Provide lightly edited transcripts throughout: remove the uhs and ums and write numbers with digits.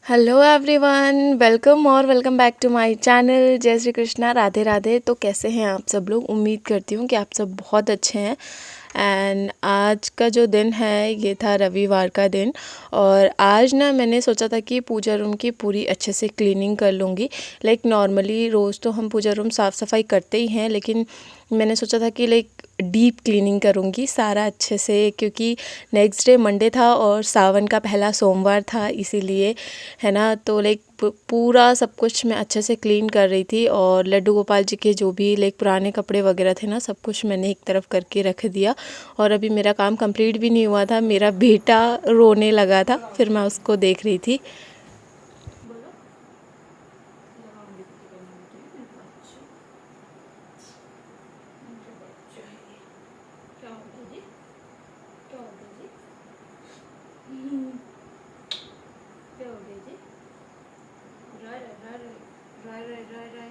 Hello everyone, welcome और welcome back to my channel. जय श्री कृष्णा, राधे राधे। तो कैसे हैं आप सब लोग? उम्मीद करती हूँ कि आप सब बहुत अच्छे हैं। एंड आज का जो दिन है ये था रविवार का दिन। और आज ना मैंने सोचा था कि पूजा रूम की पूरी अच्छे से क्लीनिंग कर लूँगी। लाइक नॉर्मली रोज़ तो हम पूजा रूम साफ़ सफाई करते ही हैं, लेकिन मैंने सोचा था कि लाइक डीप क्लीनिंग करूँगी सारा अच्छे से, क्योंकि नेक्स्ट डे मंडे था और सावन का पहला सोमवार था, इसीलिए है ना। तो लाइक पूरा सब कुछ मैं अच्छे से क्लीन कर रही थी। और लड्डू गोपाल जी के जो भी लाइक पुराने कपड़े वगैरह थे ना, सब कुछ मैंने एक तरफ करके रख दिया। और अभी मेरा काम कंप्लीट भी नहीं हुआ था, मेरा बेटा रोने लगा था, फिर मैं उसको देख रही थी।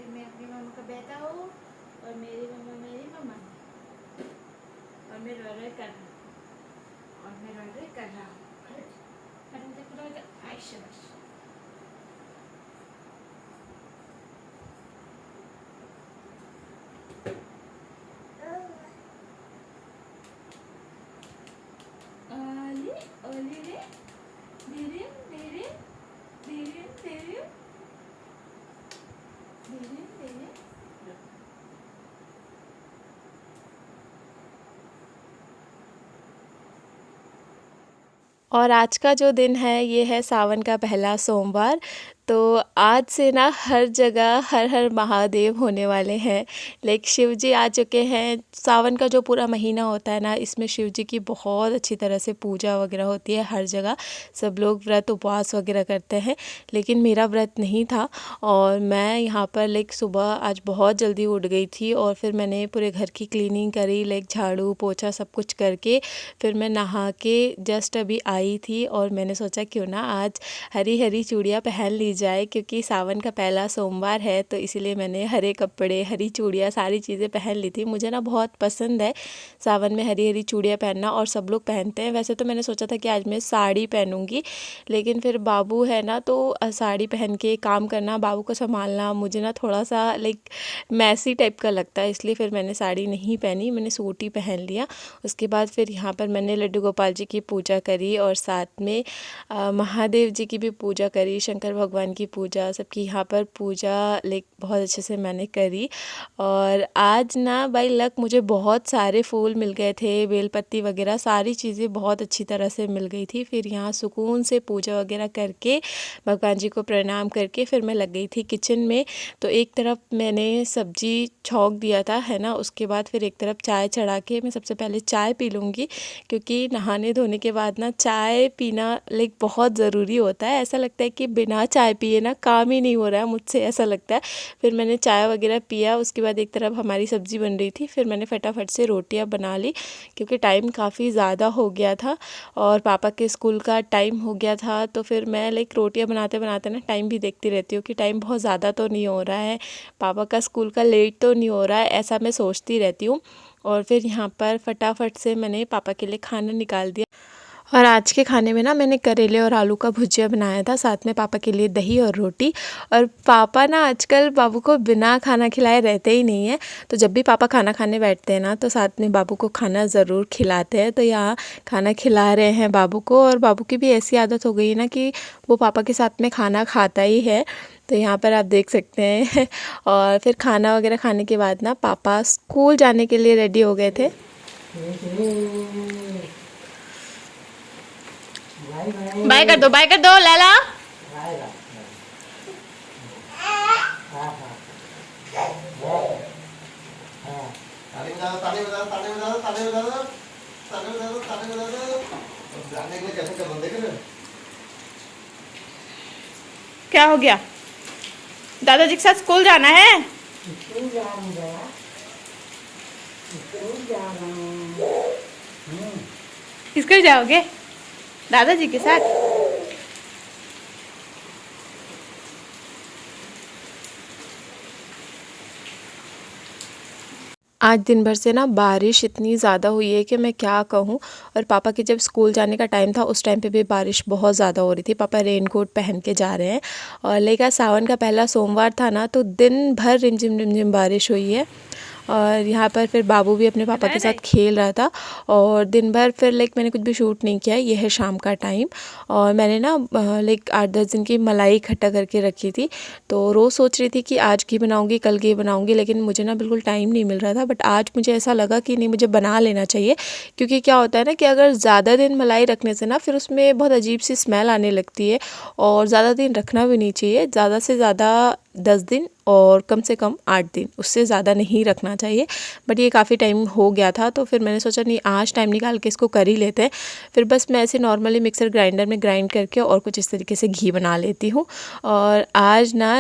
मैं अपनी मम्मा का बेटा हूँ और मेरी मम्मा मेरी मम्मा और मैं रह रह कर रहा हूँ और मैं रह रह कर रहा हूँ। आयशा बस। ओली ओली रे धीरे धीरे धीरे धीरे धीरे धीरे। और आज का जो दिन है ये है सावन का पहला सोमवार। तो आज से ना हर जगह हर हर महादेव होने वाले हैं। लाइक शिव जी आ चुके हैं। सावन का जो पूरा महीना होता है ना, इसमें शिव जी की बहुत अच्छी तरह से पूजा वगैरह होती है हर जगह। सब लोग व्रत उपवास वगैरह करते हैं, लेकिन मेरा व्रत नहीं था। और मैं यहाँ पर लाइक सुबह आज बहुत जल्दी उठ गई थी और फिर मैंने पूरे घर की क्लीनिंग करी, लाइक झाड़ू पोछा सब कुछ करके फिर मैं नहा के जस्ट अभी आई थी। और मैंने सोचा क्यों ना आज हरी हरी चूड़ियाँ पहन ली जाए, क्योंकि सावन का पहला सोमवार है, तो इसीलिए मैंने हरे कपड़े हरी चूड़ियाँ सारी चीज़ें पहन ली थी। मुझे ना बहुत पसंद है सावन में हरी हरी चूड़ियाँ पहनना, और सब लोग पहनते हैं। वैसे तो मैंने सोचा था कि आज मैं साड़ी पहनूंगी, लेकिन फिर बाबू है ना, तो साड़ी पहन के काम करना, बाबू को संभालना मुझे ना थोड़ा सा लाइक मैसी टाइप का लगता है, इसलिए फिर मैंने साड़ी नहीं पहनी, मैंने सूट ही पहन लिया। उसके बाद फिर यहाँ पर मैंने लड्डू गोपाल जी की पूजा करी और साथ में महादेव जी की भी पूजा करी, शंकर भगवान की पूजा, सबकी यहाँ पर पूजा लाइक बहुत अच्छे से मैंने करी। और आज ना बाई लक मुझे बहुत सारे फूल मिल गए थे, बेलपत्ती वगैरह सारी चीज़ें बहुत अच्छी तरह से मिल गई थी। फिर यहाँ सुकून से पूजा वगैरह करके भगवान जी को प्रणाम करके फिर मैं लग गई थी किचन में। तो एक तरफ मैंने सब्जी छौंक दिया था, है ना। उसके बाद फिर एक तरफ चाय चढ़ा के मैं सबसे पहले चाय पी लूँगी, क्योंकि नहाने धोने के बाद ना चाय पीना लाइक बहुत ज़रूरी होता है। ऐसा लगता है कि बिना चाय पिए ना काम ही नहीं हो रहा है मुझसे, ऐसा लगता है। फिर मैंने चाय वगैरह पिया, उसके बाद एक तरफ हमारी सब्ज़ी बन रही थी, फिर मैंने फटाफट से रोटियां बना ली, क्योंकि टाइम काफ़ी ज़्यादा हो गया था और पापा के स्कूल का टाइम हो गया था। तो फिर मैं लाइक रोटियां बनाते बनाते ना टाइम भी देखती रहती हूँ कि टाइम बहुत ज़्यादा तो नहीं हो रहा है, पापा का स्कूल का लेट तो नहीं हो रहा है, ऐसा मैं सोचती रहती हूँ। और फिर यहाँ पर फटाफट से मैंने पापा के लिए खाना निकाल दिया। और आज के खाने में ना मैंने करेले और आलू का भुजिया बनाया था, साथ में पापा के लिए दही और रोटी। और पापा ना आजकल बाबू को बिना खाना खिलाए रहते ही नहीं है, तो जब भी पापा खाना खाने बैठते हैं ना, तो साथ में बाबू को खाना ज़रूर खिलाते हैं। तो यहाँ खाना खिला रहे हैं बाबू को, और बाबू की भी ऐसी आदत हो गई है ना कि वो पापा के साथ में खाना खाता ही है। तो यहाँ पर आप देख सकते हैं। और फिर खाना वगैरह खाने के बाद ना पापा स्कूल जाने के लिए रेडी हो गए थे। बाय कर दो लैला। क्या हो गया? दादाजी के साथ स्कूल जाना है? स्कूल जाओगे दादाजी के साथ? आज दिन भर से ना बारिश इतनी ज़्यादा हुई है कि मैं क्या कहूँ। और पापा के जब स्कूल जाने का टाइम था उस टाइम पे भी बारिश बहुत ज़्यादा हो रही थी। पापा रेनकोट पहन के जा रहे हैं। और लेकिन सावन का पहला सोमवार था ना, तो दिन भर रिमझिम रिमझिम बारिश हुई है। और यहाँ पर फिर बाबू भी अपने पापा के साथ खेल रहा था। और दिन भर फिर मैंने कुछ भी शूट नहीं किया। ये है शाम का टाइम। और मैंने ना 8-10 दिन की मलाई इकट्ठा करके रखी थी। तो रोज़ सोच रही थी कि आज घी बनाऊंगी, कल घी बनाऊंगी, लेकिन मुझे ना बिल्कुल टाइम नहीं मिल रहा था। बट आज मुझे ऐसा लगा कि नहीं, मुझे बना लेना चाहिए। क्योंकि क्या होता है ना कि अगर ज़्यादा दिन मलाई रखने से ना फिर उसमें बहुत अजीब सी स्मेल आने लगती है। और ज़्यादा दिन रखना भी नहीं चाहिए। ज़्यादा से ज़्यादा 10 दिन और कम से कम 8 दिन, उससे ज़्यादा नहीं रखना चाहिए। बट ये काफ़ी टाइम हो गया था, तो फिर मैंने सोचा नहीं, आज टाइम निकाल के इसको कर ही लेते हैं। फिर बस मैं ऐसे नॉर्मली मिक्सर ग्राइंडर में ग्राइंड करके और कुछ इस तरीके से घी बना लेती हूँ। और आज ना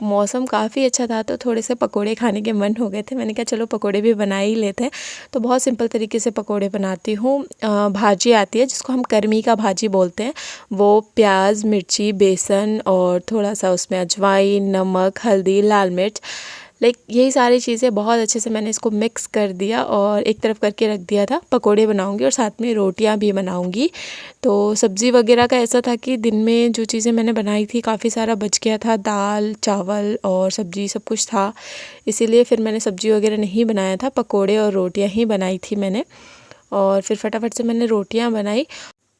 मौसम काफ़ी अच्छा था, तो थोड़े से पकोड़े खाने के मन हो गए थे। मैंने कहा चलो पकोड़े भी बना ही लेते हैं। तो बहुत सिंपल तरीके से पकोड़े बनाती हूँ। भाजी आती है जिसको हम करमी का भाजी बोलते हैं। वो प्याज, मिर्ची, बेसन और थोड़ा सा उसमें अजवाइन, नमक, हल्दी, लाल मिर्च, यही सारी चीज़ें बहुत अच्छे से मैंने इसको मिक्स कर दिया और एक तरफ करके रख दिया था। पकोड़े बनाऊंगी और साथ में रोटियां भी बनाऊंगी। तो सब्ज़ी वगैरह का ऐसा था कि दिन में जो चीज़ें मैंने बनाई थी काफ़ी सारा बच गया था। दाल, चावल और सब्ज़ी सब कुछ था। इसीलिए फिर मैंने सब्ज़ी वगैरह नहीं बनाया था, पकोड़े और रोटियां ही बनाई थी मैंने। और फिर फटाफट से मैंने रोटियां बनाई।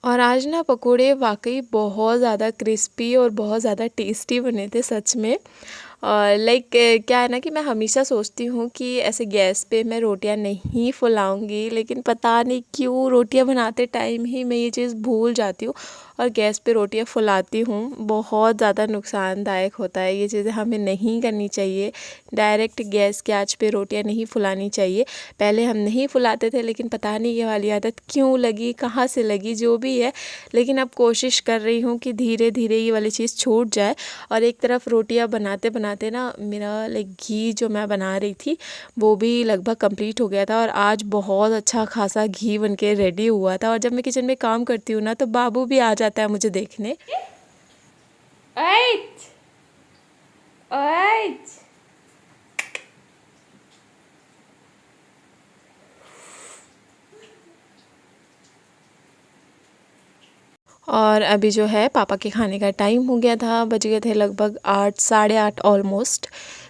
और आज ना पकोड़े वाकई बहुत ज़्यादा क्रिस्पी और बहुत ज़्यादा टेस्टी बने थे सच में। और क्या है ना कि मैं हमेशा सोचती हूँ कि ऐसे गैस पे मैं रोटियां नहीं फुलाऊंगी, लेकिन पता नहीं क्यों रोटियां बनाते टाइम ही मैं ये चीज़ भूल जाती हूँ और गैस पे रोटियां फुलाती हूँ। बहुत ज़्यादा नुकसानदायक होता है, ये चीज़ें हमें नहीं करनी चाहिए। डायरेक्ट गैस के आंच पे रोटियां नहीं फुलानी चाहिए। पहले हम नहीं फुलाते थे, लेकिन पता नहीं ये वाली आदत क्यों लगी, कहाँ से लगी, जो भी है। लेकिन अब कोशिश कर रही हूँ कि धीरे धीरे ये वाली चीज़ छूट जाए। और एक तरफ रोटियां बनाते बनाते ना मेरा घी जो मैं बना रही थी वो भी लगभग कंप्लीट हो गया था। और आज बहुत अच्छा खासा घी बन के रेडी हुआ था। और जब मैं किचन में काम करती हूँ ना, तो बाबू भी आ जाता है मुझे देखने। ऐच ऐच और अभी जो है पापा के खाने का टाइम हो गया था। बज गए थे लगभग 8, साढ़े 8 ऑलमोस्ट।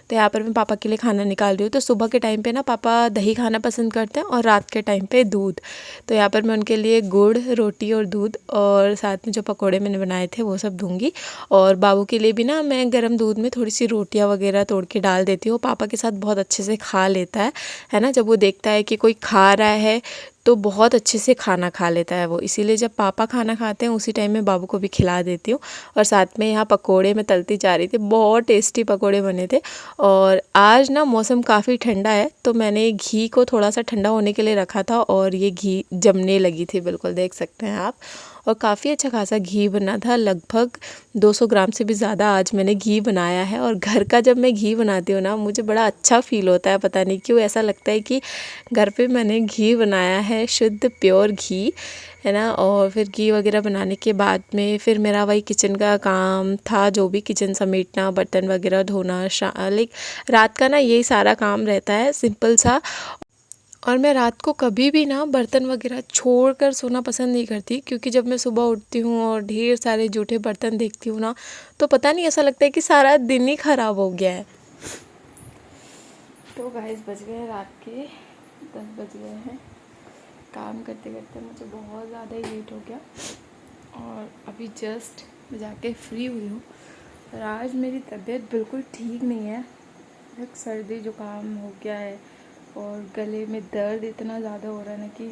तो यहाँ पर मैं पापा के लिए खाना निकाल रही हूँ। तो सुबह के टाइम पे ना पापा दही खाना पसंद करते हैं और रात के टाइम पे दूध। तो यहाँ पर मैं उनके लिए गुड़, रोटी और दूध और साथ में जो पकोड़े मैंने बनाए थे वो सब दूंगी। और बाबू के लिए भी ना मैं गर्म दूध में थोड़ी सी रोटियाँ वगैरह तोड़ के डाल देती हूँ। पापा के साथ बहुत अच्छे से खा लेता है ना। जब वो देखता है कि कोई खा रहा है तो बहुत अच्छे से खाना खा लेता है वो। इसीलिए जब पापा खाना खाते हैं उसी टाइम में बाबू को भी खिला देती हूँ। और साथ में यहाँ पकोड़े मैं तलती जा रही थी। बहुत टेस्टी पकोड़े बने थे। और आज ना मौसम काफ़ी ठंडा है, तो मैंने घी को थोड़ा सा ठंडा होने के लिए रखा था और ये घी जमने लगी थी, बिल्कुल देख सकते हैं आप। और काफ़ी अच्छा खासा घी बना था। लगभग 200 ग्राम से भी ज़्यादा आज मैंने घी बनाया है। और घर का जब मैं घी बनाती हूँ ना, मुझे बड़ा अच्छा फ़ील होता है। पता नहीं क्यों ऐसा लगता है कि घर पे मैंने घी बनाया है, शुद्ध प्योर घी, है ना। और फिर घी वगैरह बनाने के बाद में फिर मेरा वही किचन का काम था, जो भी किचन समेटना, बर्तन वगैरह धोना, रात का ना यही सारा काम रहता है सिंपल सा। और मैं रात को कभी भी ना बर्तन वगैरह छोड़ कर सोना पसंद नहीं करती, क्योंकि जब मैं सुबह उठती हूँ और ढेर सारे जूठे बर्तन देखती हूँ ना, तो पता नहीं ऐसा लगता है कि सारा दिन ही ख़राब हो गया है। तो गाइस बज गए रात के 10 बज गए हैं। काम करते करते मुझे बहुत ज़्यादा ही लेट हो गया। और अभी जस्ट मैं जाके फ्री हुई हूँ। और आज मेरी तबीयत बिल्कुल ठीक नहीं है। एक सर्दी जुकाम हो गया है और गले में दर्द इतना ज़्यादा हो रहा है ना कि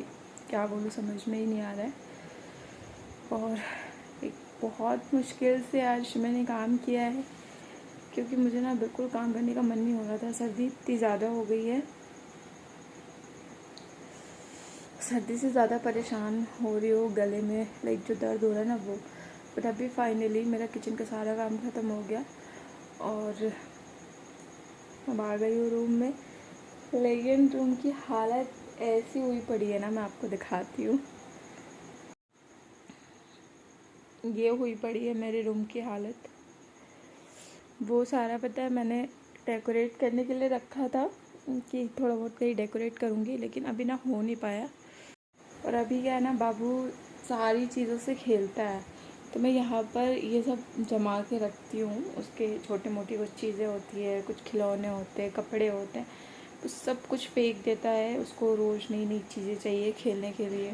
क्या बोलूँ, समझ में ही नहीं आ रहा है। और एक बहुत मुश्किल से आज मैंने काम किया है, क्योंकि मुझे ना बिल्कुल काम करने का मन नहीं हो रहा था। सर्दी इतनी ज़्यादा हो गई है, सर्दी से ज़्यादा परेशान हो रही हो, गले में जो दर्द हो रहा है ना वो। बट अभी फाइनली मेरा किचन का सारा काम ख़त्म हो गया और अब आ गई हूँ रूम में। लेकिन रूम की हालत ऐसी हुई पड़ी है ना, मैं आपको दिखाती हूँ। ये हुई पड़ी है मेरे रूम की हालत। वो सारा पता है मैंने डेकोरेट करने के लिए रखा था, कि थोड़ा बहुत कहीं डेकोरेट करूँगी, लेकिन अभी ना हो नहीं पाया। और अभी क्या है ना, बाबू सारी चीज़ों से खेलता है, तो मैं यहाँ पर ये सब जमा के रखती हूँ। उसके छोटे मोटी कुछ चीज़ें होती है, कुछ खिलौने होते हैं, कपड़े होते हैं, उस सब कुछ फेंक देता है। उसको रोज़ नई नई चीज़ें चाहिए खेलने के लिए।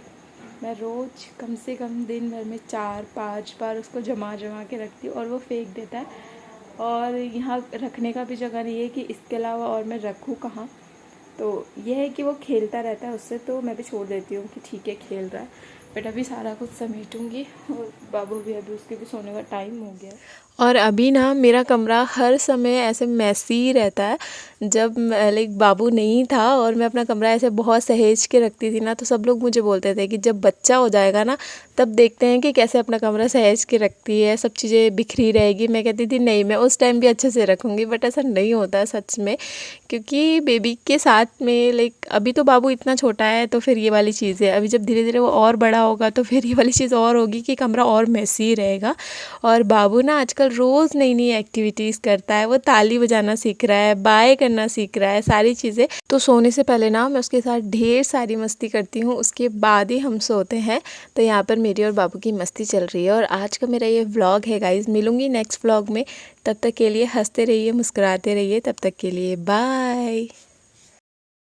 मैं रोज़ कम से कम दिन भर में 4-5 बार उसको जमा जमा के रखती हूँ और वो फेंक देता है। और यहाँ रखने का भी जगह नहीं है कि इसके अलावा और मैं रखूँ कहाँ। तो ये है कि वो खेलता रहता है उससे, तो मैं भी छोड़ देती हूँ कि ठीक है खेल रहा है। बट अभी सारा कुछ समेटूँगी और बाबू भी, अभी उसके भी सोने का टाइम हो गया है। और अभी ना मेरा कमरा हर समय ऐसे मैसी रहता है। जब लाइक बाबू नहीं था और मैं अपना कमरा ऐसे बहुत सहेज के रखती थी ना, तो सब लोग मुझे बोलते थे कि जब बच्चा हो जाएगा ना, तब देखते हैं कि कैसे अपना कमरा सहेज के रखती है, सब चीज़ें बिखरी रहेगी। मैं कहती थी नहीं, मैं उस टाइम भी अच्छे से रखूँगी, बट ऐसा नहीं होता सच में। क्योंकि बेबी के साथ में लाइक अभी तो बाबू इतना छोटा है, तो फिर ये वाली चीज़ है। अभी जब धीरे धीरे वो और बड़ा होगा तो फिर ये वाली चीज़ और होगी कि कमरा और मैसी रहेगा। और बाबू ना आजकल रोज़ नई नई एक्टिविटीज़ करता है। वो ताली बजाना सीख रहा है, बाय करना सीख रहा है, सारी चीज़ें। तो सोने से पहले ना मैं उसके साथ ढेर सारी मस्ती करती हूँ, उसके बाद ही हम सोते हैं। तो यहाँ पर मेरी और बाबू की मस्ती चल रही है। और आज का मेरा ये व्लॉग है गाइज़। मिलूँगी नेक्स्ट व्लॉग में, तब तक के लिए हंसते रहिए, मुस्कुराते रहिए। तब तक के लिए बाय।